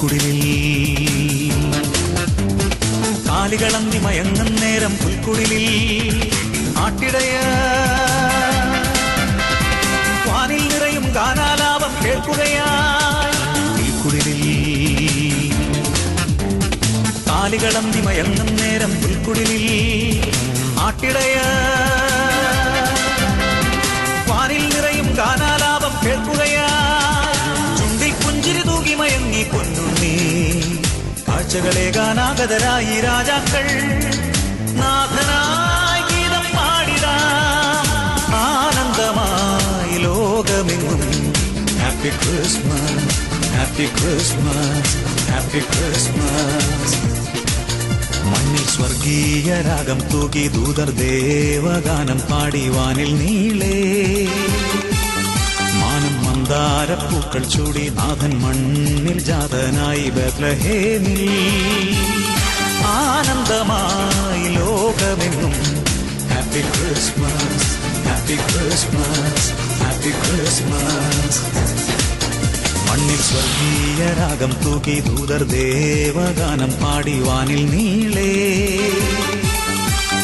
പുൽക്കുടിലിൽ കാലികളന്തി മയങ്ങും നേരം പുൽക്കുടിലിൽ ആട്ടിടയ വാനിൽ നിറയും ഗാനാലാപം കേൾക്കുകയായി പുൽക്കുടിലിൽ കാലികളന്തി മയങ്ങും നേരം പുൽക്കുടിലിൽ ആട്ടിടയ വാനിൽ നിറയും ഗാനാലാപം കേൾക്കുകയായി ചുണ്ടിൽ പുഞ്ചിരി തൂകി മയങ്ങി പൊന്നുണ്ണി കാഴ്ചകളെ ഗാനാഗതരായി രാജാക്കൾ നാഥനായി ഗീതം പാടിടാം ആനന്ദമായി ലോകമെങ്ങും happy Christmas happy Christmas happy Christmas മണ്ണിൽ സ്വർഗീയ രാഗം തൂകി ദൂതർ ദേവഗാനം പാടി വാനിൽ നീളേ മാനം മന്ദാരപ്പൂക്കൾ ചൂടി നാഥൻ മണ്ണിൽ ജാതനായി ബത്ലഹേമിൽ ആനന്ദമായി ലോകമെങ്ങും happy Christmas happy Christmas happy Christmas മണ്ണിൽ സ്വർഗീയ രാഗം തൂകി ദൂതർ ദേവഗാനം പാടി വാനിൽ നീളേ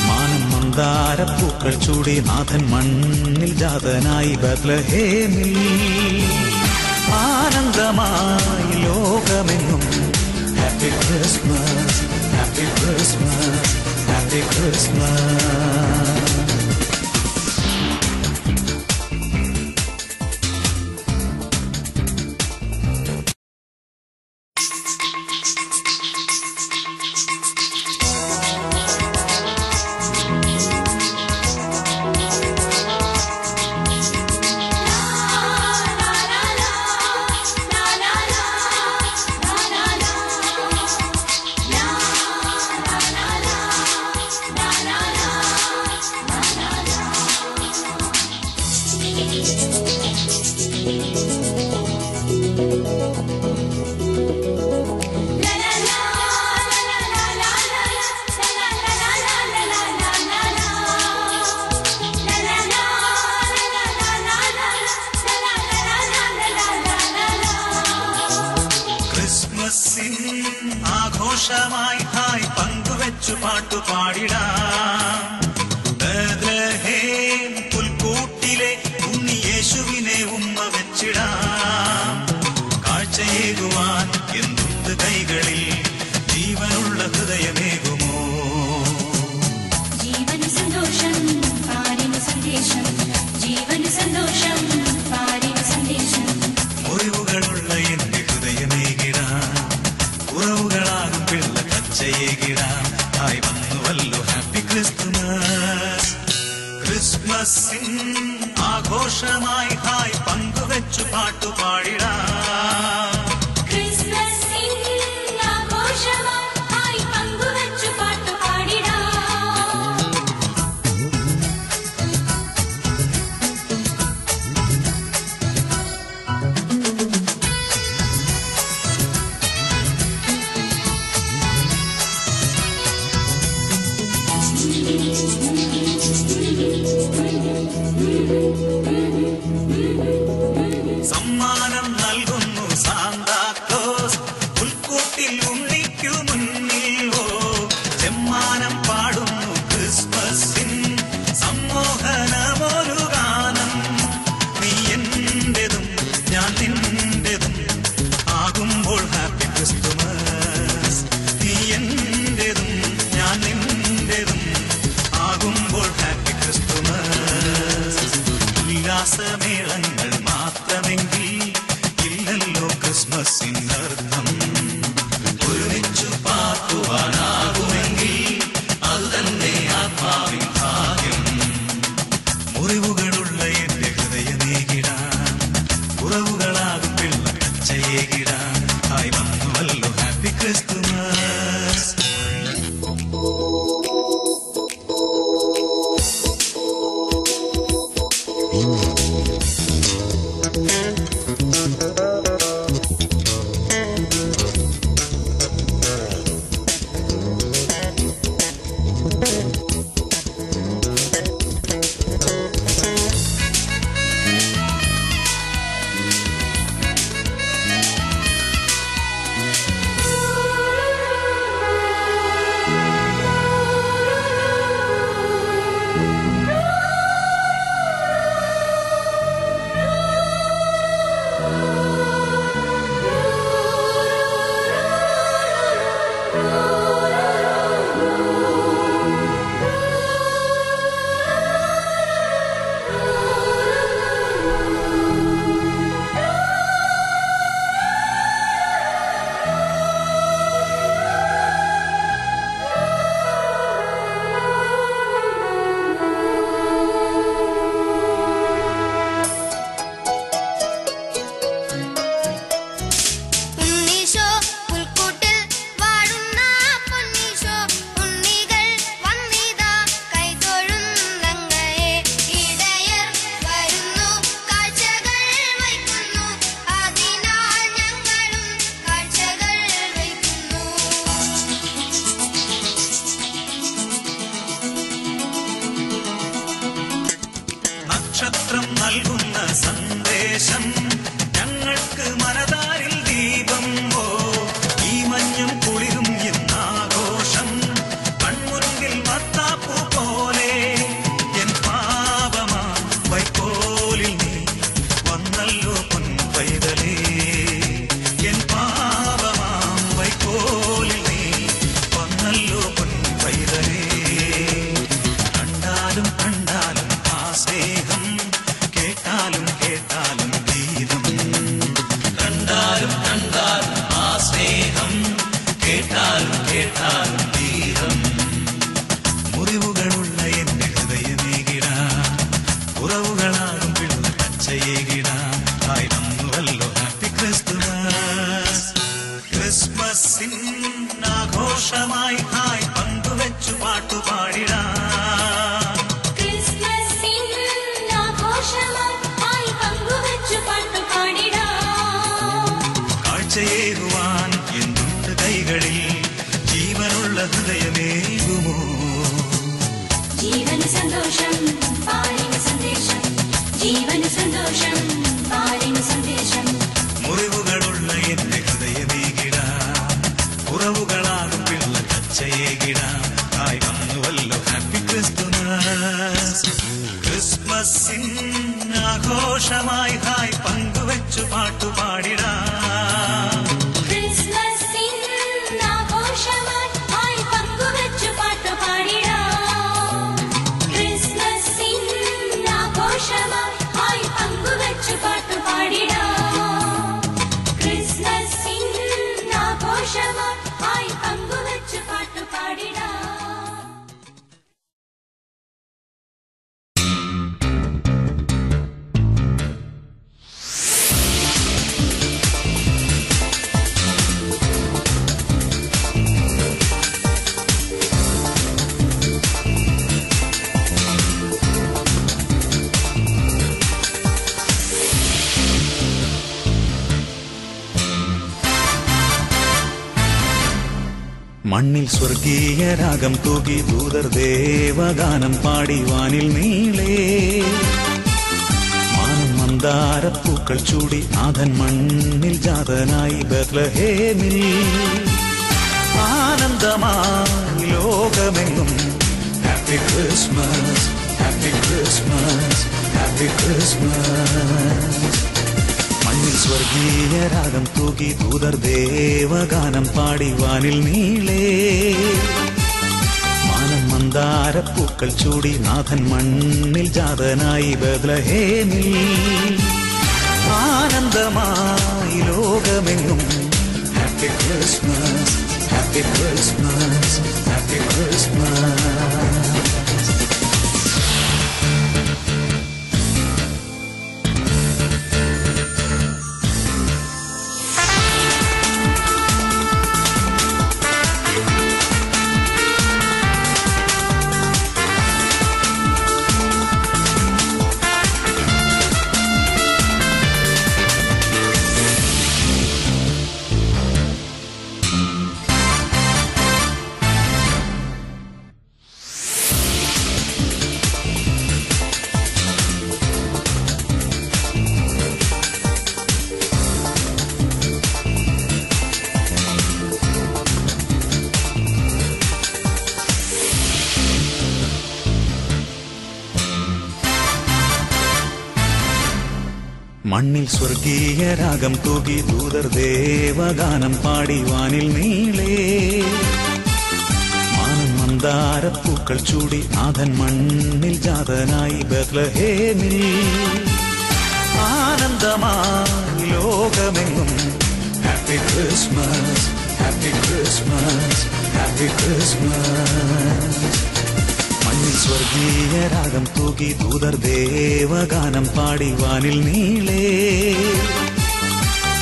മാനം മന്ദാരപ്പൂക്കൾ ചൂടി നാഥൻ മണ്ണിൽ ജാതനായി ബത്ലഹേമിൽ ആനന്ദമായി ലോകമെങ്ങും happy Christmas happy Christmas happy Christmas ആഘോഷമായി ഹായ് പങ്കുവെച്ചു പാട്ടുപാടിടാം ബത്ലഹേം പുൽക്കൂട്ടിലെ ഉണ്ണിയേശുവിനെ ഉമ്മ വെച്ചിടാം കാഴ്ചയേകുവാൻ എന്തുണ്ട് കൈകളിൽ ജീവനുള്ള ഹൃദയമേകുമോ ജീവന് സന്തോഷം പാരിന് സന്ദേശം ജീവന് സന്തോഷം പാരിന് സന്ദേശം ഒഴിവുകളുള്ള എന്റെ ഹൃദയമേകിടാം കുറവുകളാകും പിള്ള കച്ചയേകിടാം ആയി വന്നുവല്ലോ ഹാപ്പി ക്രിസ്മസ് ക്രിസ്മസിൻ ആഘോഷമായി ഹായ് പങ്കുവെച്ചു പാട്ടുപാടിടാം സമ്മാനം നൽകുന്നു സാന്താക്ലോസ് പുൽക്കൂട്ടിൽ ഉണ്ണിക്കു മുന്നിൽ ചെമ്മാനം പാടുന്നു ക്രിസ്മസിൻ സമ്മോഹനമൊരു ഗാനം നീ എന്റേതും ഞാൻ നിന്റേതും ആകുമ്പോൾ ഹാപ്പി ക്രിസ്തുമസ് നീ എന്റേതും ഞാൻ നിന്റേതും ആകുമ്പോൾ ഹാപ്പി ക്രിസ്തുമസ് ഉല്ലാസമേളങ്ങൾ മാത്രമെങ്കിൽ ഇല്ലല്ലോ ക്രിസ്മസിനർത്ഥം ഒരുമിച്ചു പാർക്കുവാനാകുമെങ്കിൽ അത് തന്നെ ആത്മാവിൻ ഭാഗ്യം മുറിവുകളുള്ള എന്റെ ഹൃദയമേകിടാം കുറവുകളാകും പിള്ള കച്ചയേകിടാം ആയി വന്നുവല്ലോ ഹാപ്പി ക്രിസ്തുമസ് സന്ദേശം ഞങ്ങൾക്ക് മനതാരിൽ ദീപം ഈ മഞ്ഞും കുളിരും ഇന്നാഘോഷം കൺമുൻപിൽ മത്താപ്പൂ പോലെ എൻ പാപമാ വൈക്കോലിൽ നീ വന്നല്ലോ പൊൻപൈതലേ എൻ പാപമാ വൈക്കോലിൽ നീ വന്നല്ലോ പൊൻപൈതലേ കണ്ടാലും കണ്ടാലും ആ സ്നേഹം കേട്ടാലും കേട്ടാലും ഗീതം കണ്ടാലും കണ്ടാലും ആ സ്നേഹം കേട്ടാലും കേട്ടാലും ഗീതം മുറിവുകളുള്ള എന്റെ ഹൃദയമേകിടാം കുറവുകളാകും പിള്ള പച്ചയേകിടാം ഹായ് വന്നുവല്ലോ ഹാപ്പി ക്രിസ്തുമസ് ക്രിസ്മസിൻ ആഘോഷമായി ഹായ് പങ്കുവെച്ചു പാട്ടുപാടിടാം കാഴ്ചയേകുവാൻ എന്തുണ്ട് കൈകളിൽ ജീവനുള്ള ഹൃദയമേകുമോ ജീവന് സന്തോഷം പാലിന് സന്ദേശം ജീവന് സന്തോഷം പാലിന് സന്ദേശം മുറിവുകളുള്ള എന്റെ ഹൃദയമേകിടാം കുറവുകളാകും പിള്ള കച്ചയേകിടാം ഹായ് വന്നുവല്ലോ ഹാപ്പി ക്രിസ്തുമസ് ക്രിസ്മസിൻ ആഘോഷമായി ഹായ് പങ്കുവെച്ചു പാട്ടുപാടിടാം മണ്ണിൽ സ്വർഗീയ രാഗം തൂകി ദൂതർ ദേവഗാനം പാടി വാനിൽ നീളേ മാനം മന്ദാരപ്പൂക്കൾ ചൂടി നാഥൻ മണ്ണിൽ ജാതനായി ബത്ലഹേമിൽ ആനന്ദമായി ലോകമെങ്ങും happy Christmas happy Christmas happy Christmas മണ്ണിൽ സ്വർഗീയ രാഗം തൂകി ദൂതർ ദേവഗാനം പാടി വാനിൽ നീളേ മാനം മന്ദാരപ്പൂക്കൾ ചൂടി നാഥൻ മണ്ണിൽ ജാതനായി ബത്ലഹേമിൽ ആനന്ദമായി ലോകമെങ്ങും happy Christmas happy Christmas happy Christmas മണ്ണിൽ സ്വർഗീയ രാഗം തൂകി ദൂതർ ദേവഗാനം പാടി വാനിൽ നീളേ മാനം മന്ദാരപ്പൂക്കൾ ചൂടി നാഥൻ മണ്ണിൽ ജാതനായി ബത്ലഹേമിൽ ആനന്ദമായി ലോകമെങ്ങും happy Christmas happy Christmas happy Christmas മണ്ണിൽ സ്വർഗീയ രാഗം തൂകി ദൂതർ ദേവഗാനം പാടി വാനിൽ നീളേ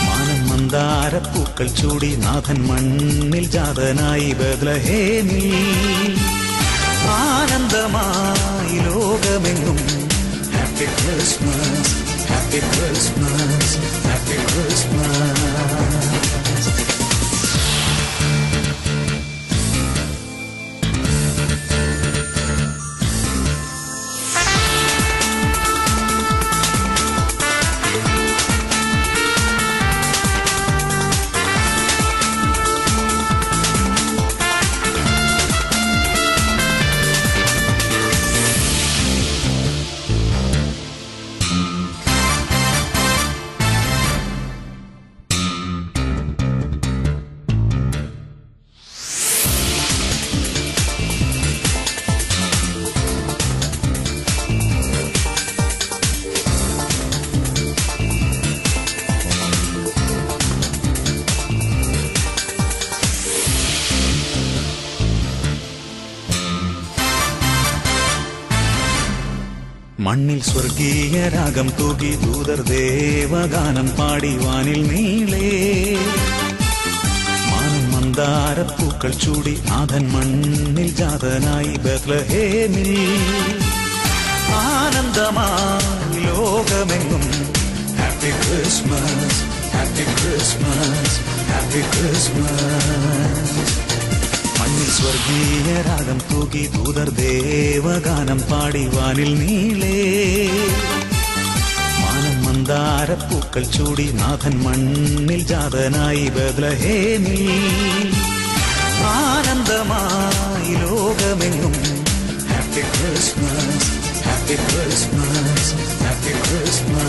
മാനം മന്ദാരപ്പൂക്കൾ ചൂടി നാഥൻ മണ്ണിൽ ജാതനായി ബത്ലഹേമിൽ ആനന്ദമായി ലോകമെങ്ങും happy Christmas happy Christmas happy Christmas മണ്ണിൽ സ്വർഗീയ രാഗം തൂകി ദൂതർ ദേവഗാനം പാടി വാനിൽ നീളേ മാനം മന്ദാരപ്പൂക്കൾ ചൂടി നാഥൻ മണ്ണിൽ ജാതനായി ബത്ലഹേമിൽ ആനന്ദമായി ലോകമെങ്ങും happy Christmas happy Christmas happy Christmas മണ്ണിൽ സ്വർഗീയ രാഗം തൂകി ദൂതർ ദേവഗാനം പാടി വാനിൽ നീളേ മാനം മന്ദാരപ്പൂക്കൾ ചൂടി നാഥൻ മണ്ണിൽ ജാതനായി ബത്ലഹേമിൽ ആനന്ദമായി ലോകമെങ്ങും happy Christmas happy Christmas happy Christmas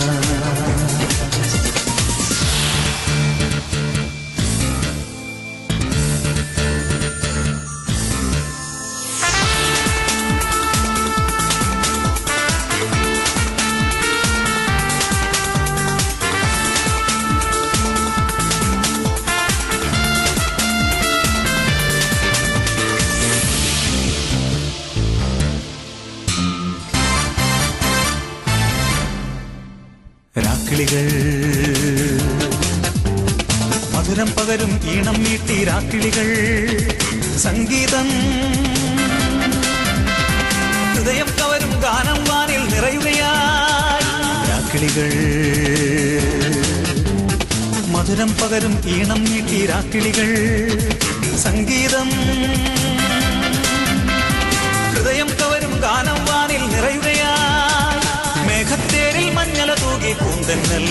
രാക്കിളികൾ മധുരം പകരും ഈണം മീട്ടി രാക്കിളികൾ സംഗീതം ഹൃദയം കവരും ഗാനം വാനിൽ നിറയുകയായി രാക്കിളികൾ മധുരം പകരും ഈണം മീട്ടി രാക്കിളികൾ സംഗീതം ഹൃദയം കവരും ഗാനം വാനിൽ നിറയുകയായി മേഘത്തേരിൽ മഞ്ഞല തൂകി പൂന്തന്നൽ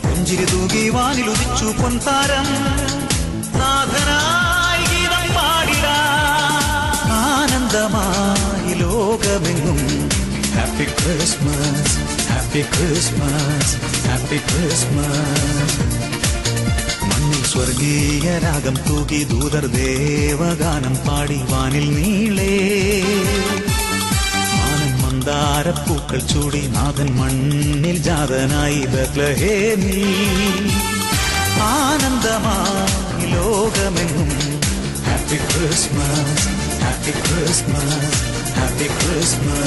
പുഞ്ചിരി തൂകി വാനിൽ ഉദിച്ചു പൊൻതാരം നാഥനായി ഗീതം പാടിട ആനന്ദമായി ലോകമെങ്ങും happy Christmas happy Christmas happy Christmas മണ്ണിൽ സ്വർഗീയ രാഗം തൂകി ദൂതർ ദേവഗാനം പാടി വാനിൽ നീളേ മന്ദാരപ്പൂക്കൾ ചൂടി നാഥൻ മണ്ണിൽ ജാതനായി ബത്ലഹേമിൽ ആനന്ദമായി ലോകമെങ്ങും happy Christmas happy Christmas happy Christmas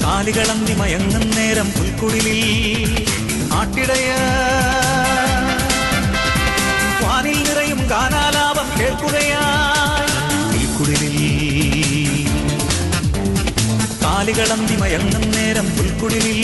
കാലികളന്തി മയങ്ങും നേരം പുൽക്കുടിലിൽ ആട്ടിടയ വാനിൽ നിറയും ഗാനാലാപം കേൾക്കുകയായി പുൽക്കുടിലിൽ കാലികളന്തി മയങ്ങും നേരം പുൽക്കുടിലിൽ